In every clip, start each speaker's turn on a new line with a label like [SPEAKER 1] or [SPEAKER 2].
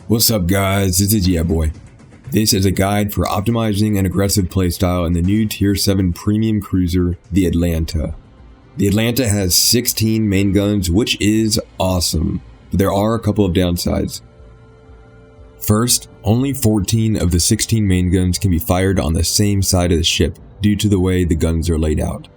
[SPEAKER 1] What's up guys, this is YeahBuoy. This is a guide for optimizing an aggressive playstyle in the new Tier 7 premium cruiser, the Atlanta. The Atlanta has 16 main guns, which is awesome, but there are a couple of downsides. First, only 14 of the 16 main guns can be fired on the same side of the ship due to the way the guns are laid out.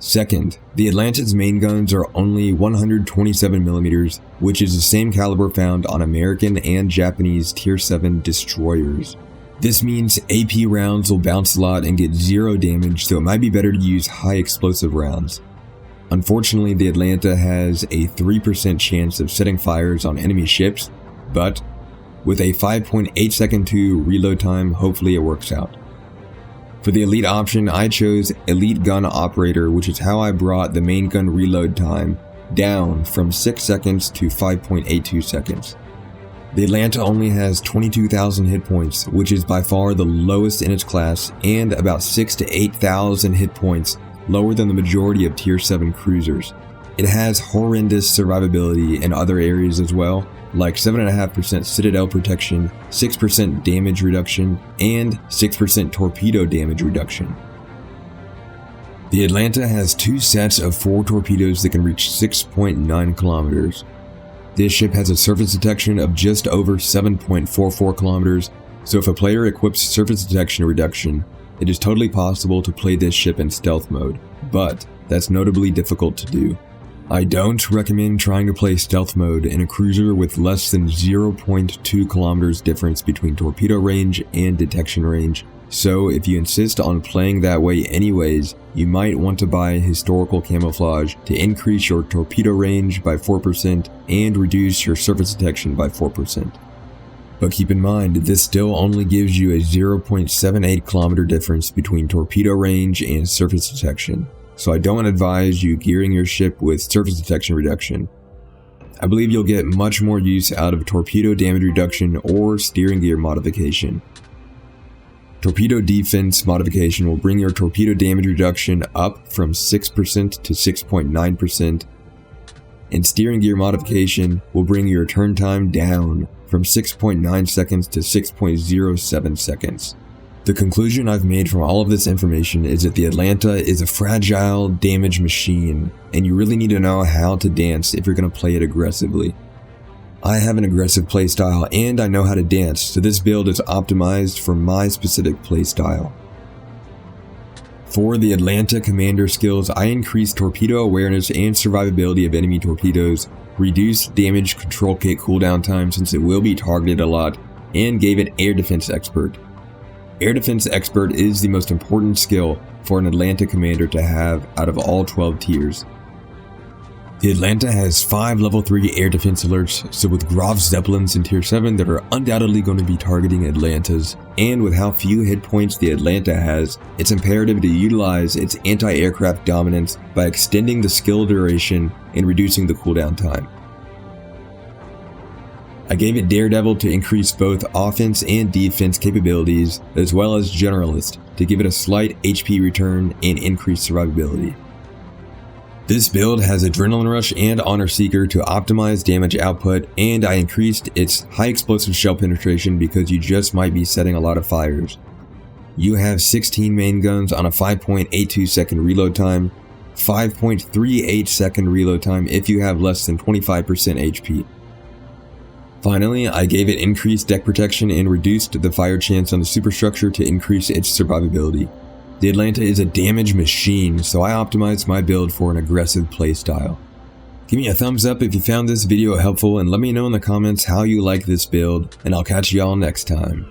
[SPEAKER 1] Second, the Atlanta's main guns are only 127mm, which is the same caliber found on American and Japanese Tier 7 destroyers. This means AP rounds will bounce a lot and get zero damage, so it might be better to use high explosive rounds. Unfortunately, the Atlanta has a 3% chance of setting fires on enemy ships, but with a 5.8 second to reload time, hopefully it works out. For the elite option, I chose Elite Gun Operator, which is how I brought the main gun reload time down from 6 seconds to 5.82 seconds. The Atlanta only has 22,000 hit points, which is by far the lowest in its class, and about 6,000 to 8,000 hit points lower than the majority of Tier 7 cruisers. It has horrendous survivability in other areas as well, like 7.5% Citadel Protection, 6% Damage Reduction, and 6% Torpedo Damage Reduction. The Atlanta has 2 sets of 4 torpedoes that can reach 6.9 kilometers. This ship has a surface detection of just over 7.44 kilometers, so if a player equips surface detection reduction, it is totally possible to play this ship in stealth mode, but that's notably difficult to do. I don't recommend trying to play stealth mode in a cruiser with less than 0.2 kilometers difference between torpedo range and detection range, so if you insist on playing that way anyways, you might want to buy historical camouflage to increase your torpedo range by 4% and reduce your surface detection by 4%. But keep in mind, this still only gives you a 0.78 kilometer difference between torpedo range and surface detection. So I don't advise you gearing your ship with surface detection reduction. I believe you'll get much more use out of torpedo damage reduction or steering gear modification. Torpedo defense modification will bring your torpedo damage reduction up from 6% to 6.9%, and steering gear modification will bring your turn time down from 6.9 seconds to 6.07 seconds. The conclusion I've made from all of this information is that the Atlanta is a fragile damage machine, and you really need to know how to dance if you're going to play it aggressively. I have an aggressive playstyle and I know how to dance, so this build is optimized for my specific playstyle. For the Atlanta commander skills, I increased torpedo awareness and survivability of enemy torpedoes, reduced damage control kit cooldown time since it will be targeted a lot, and gave it air defense expert. Air Defense Expert is the most important skill for an Atlanta commander to have out of all 12 tiers. The Atlanta has 5 level 3 air defense alerts, so with Graf Zeppelins in tier 7 that are undoubtedly going to be targeting Atlantas, and with how few hit points the Atlanta has, it's imperative to utilize its anti-aircraft dominance by extending the skill duration and reducing the cooldown time. I gave it Daredevil to increase both offense and defense capabilities, as well as Generalist to give it a slight HP return and increase survivability. This build has Adrenaline Rush and Honor Seeker to optimize damage output, and I increased its high explosive shell penetration because you just might be setting a lot of fires. You have 16 main guns on a 5.82 second reload time, 5.38 second reload time if you have less than 25% HP. Finally, I gave it increased deck protection and reduced the fire chance on the superstructure to increase its survivability. The Atlanta is a damage machine, so I optimized my build for an aggressive playstyle. Give me a thumbs up if you found this video helpful and let me know in the comments how you like this build, and I'll catch y'all next time.